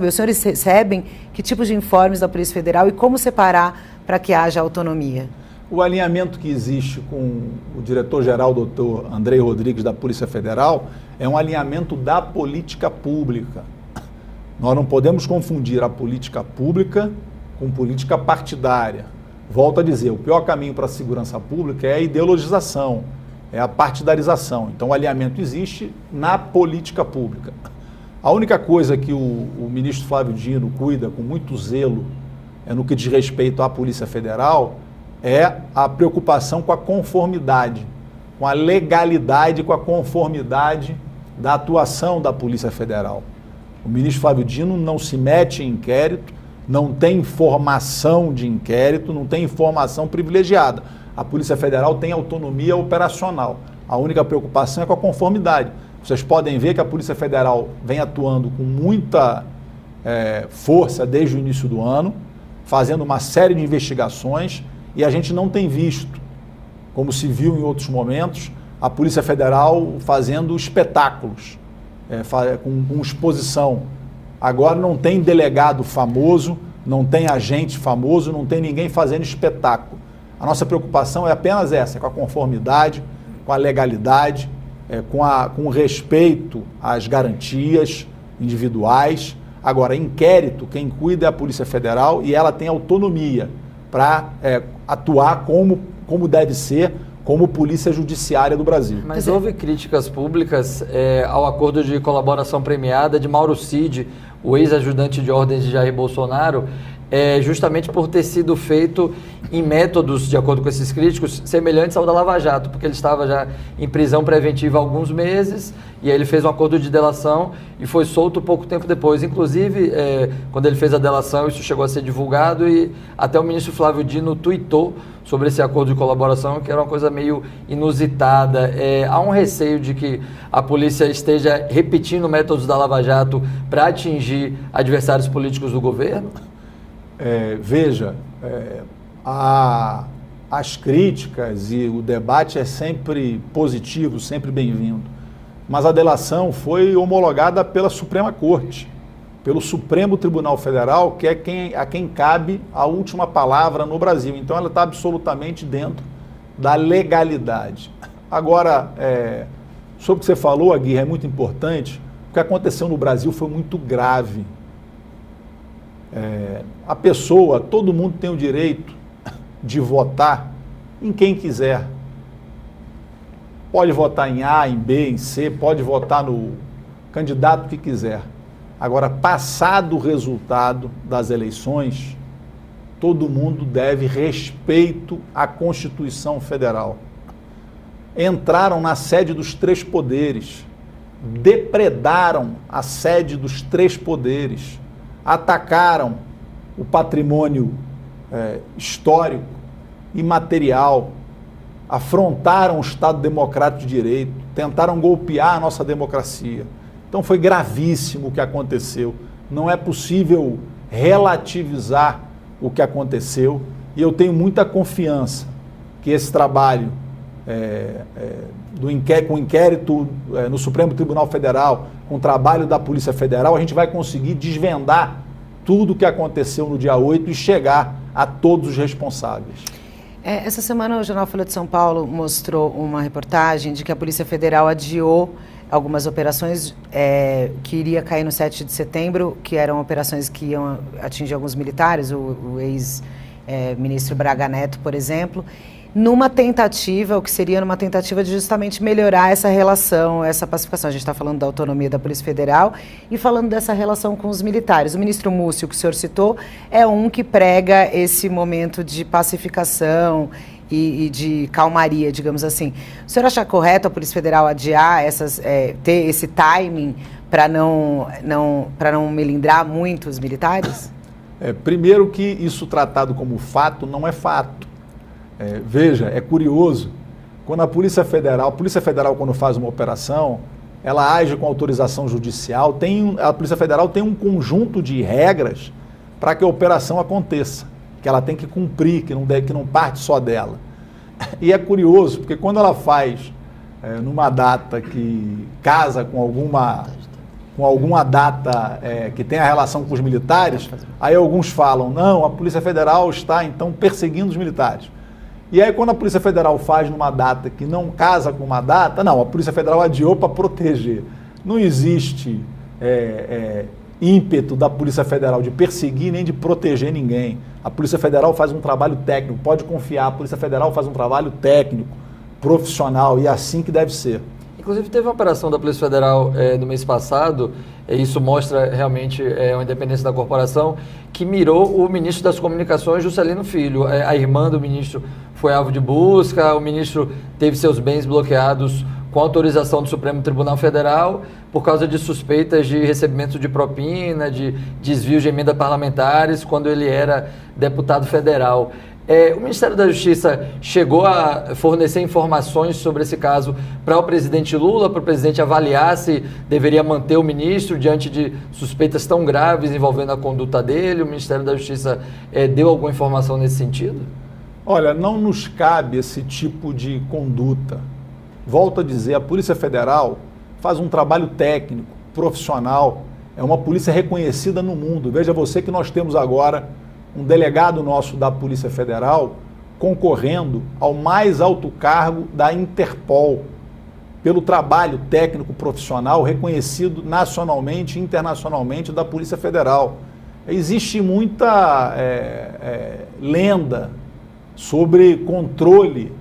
Os senhores recebem que tipo de informes da Polícia Federal e como separar para que haja autonomia? O alinhamento que existe com o diretor-geral, doutor Andrei Rodrigues, da Polícia Federal, é um alinhamento da política pública. Nós não podemos confundir a política pública com política partidária. Volto a dizer, o pior caminho para a segurança pública é a ideologização, é a partidarização. Então, o alinhamento existe na política pública. A única coisa que o ministro Flávio Dino cuida com muito zelo, no que diz respeito à Polícia Federal, é a preocupação com a conformidade, com a legalidade, com a conformidade da atuação da Polícia Federal. O ministro Flávio Dino não se mete em inquérito, não tem informação de inquérito, não tem informação privilegiada. A Polícia Federal tem autonomia operacional. A única preocupação é com a conformidade. Vocês podem ver que a Polícia Federal vem atuando com muita força desde o início do ano, fazendo uma série de investigações, e a gente não tem visto, como se viu em outros momentos, a Polícia Federal fazendo espetáculos, com exposição. Agora não tem delegado famoso, não tem agente famoso, não tem ninguém fazendo espetáculo. A nossa preocupação é apenas essa, com a conformidade, com a legalidade, com o respeito às garantias individuais. Agora, inquérito, quem cuida é a Polícia Federal e ela tem autonomia para atuar como deve ser, como polícia judiciária do Brasil. Mas houve críticas públicas ao acordo de colaboração premiada de Mauro Cid, o ex-ajudante de ordens de Jair Bolsonaro, justamente por ter sido feito em métodos, de acordo com esses críticos, semelhantes ao da Lava Jato, porque ele estava já em prisão preventiva há alguns meses, e aí ele fez um acordo de delação e foi solto pouco tempo depois. Inclusive, quando ele fez a delação, isso chegou a ser divulgado e até o ministro Flávio Dino tuitou sobre esse acordo de colaboração, que era uma coisa meio inusitada. Há um receio de que a polícia esteja repetindo métodos da Lava Jato para atingir adversários políticos do governo? Veja, as críticas e o debate é sempre positivo, sempre bem-vindo. Mas a delação foi homologada pela Suprema Corte, pelo Supremo Tribunal Federal, que é a quem cabe a última palavra no Brasil. Então ela está absolutamente dentro da legalidade. Agora, sobre o que você falou, Aguirre, é muito importante. O que aconteceu no Brasil foi muito grave. A pessoa, todo mundo tem o direito de votar em quem quiser. Pode votar em A, em B, em C, pode votar no candidato que quiser. Agora, passado o resultado das eleições, todo mundo deve respeito à Constituição Federal. Entraram na sede dos três poderes, depredaram a sede dos três poderes, atacaram o patrimônio histórico e material, afrontaram o Estado Democrático de Direito, tentaram golpear a nossa democracia. Então foi gravíssimo o que aconteceu. Não é possível relativizar o que aconteceu e eu tenho muita confiança que esse trabalho com o inquérito no Supremo Tribunal Federal, com o trabalho da Polícia Federal, a gente vai conseguir desvendar tudo o que aconteceu no dia 8 e chegar a todos os responsáveis. Essa semana o Jornal Folha de São Paulo mostrou uma reportagem de que a Polícia Federal adiou algumas operações que iria cair no 7 de setembro, que eram operações que iam atingir alguns militares, o ex-ministro Braga Neto, por exemplo, numa tentativa, o que seria numa tentativa de justamente melhorar essa relação, essa pacificação. A gente está falando da autonomia da Polícia Federal e falando dessa relação com os militares. O ministro Múcio, que o senhor citou, é um que prega esse momento de pacificação e de calmaria, digamos assim. O senhor acha correto a Polícia Federal adiar ter esse timing para não melindrar muito os militares? Primeiro que isso tratado como fato não é fato. Veja, é curioso, quando a Polícia Federal quando faz uma operação, ela age com autorização judicial, a Polícia Federal tem um conjunto de regras para que a operação aconteça, que ela tem que cumprir, que não parte só dela. E é curioso, porque quando ela faz numa data que casa com alguma com alguma data que tenha relação com os militares, aí alguns falam, não, a Polícia Federal está então perseguindo os militares. E aí quando a Polícia Federal faz numa data que não casa com uma data, não, a Polícia Federal adiou para proteger. Não existe ímpeto da Polícia Federal de perseguir nem de proteger ninguém. A Polícia Federal faz um trabalho técnico, pode confiar, a Polícia Federal faz um trabalho técnico, profissional, e é assim que deve ser. Inclusive teve uma operação da Polícia Federal no mês passado, e isso mostra realmente a independência da corporação, que mirou o ministro das Comunicações, Juscelino Filho. A irmã do ministro foi alvo de busca, o ministro teve seus bens bloqueados com autorização do Supremo Tribunal Federal por causa de suspeitas de recebimento de propina, de desvios de emendas parlamentares, quando ele era deputado federal. O Ministério da Justiça chegou a fornecer informações sobre esse caso para o presidente Lula, para o presidente avaliar se deveria manter o ministro diante de suspeitas tão graves envolvendo a conduta dele. O Ministério da Justiça deu alguma informação nesse sentido? Olha, não nos cabe esse tipo de conduta. Volto a dizer, a Polícia Federal faz um trabalho técnico, profissional, é uma polícia reconhecida no mundo. Veja você que nós temos agora um delegado nosso da Polícia Federal concorrendo ao mais alto cargo da Interpol, pelo trabalho técnico profissional reconhecido nacionalmente e internacionalmente da Polícia Federal. Existe muita lenda sobre controle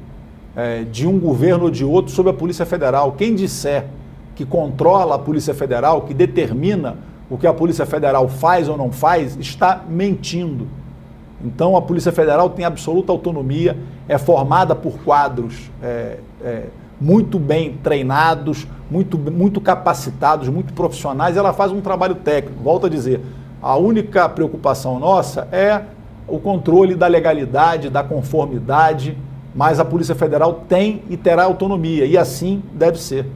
de um governo ou de outro sobre a Polícia Federal. Quem disser que controla a Polícia Federal, que determina o que a Polícia Federal faz ou não faz, está mentindo. Então a Polícia Federal tem absoluta autonomia, é formada por quadros muito bem treinados, muito capacitados, muito profissionais, ela faz um trabalho técnico. Volto a dizer, a única preocupação nossa é o controle da legalidade, da conformidade, mas a Polícia Federal tem e terá autonomia, e assim deve ser.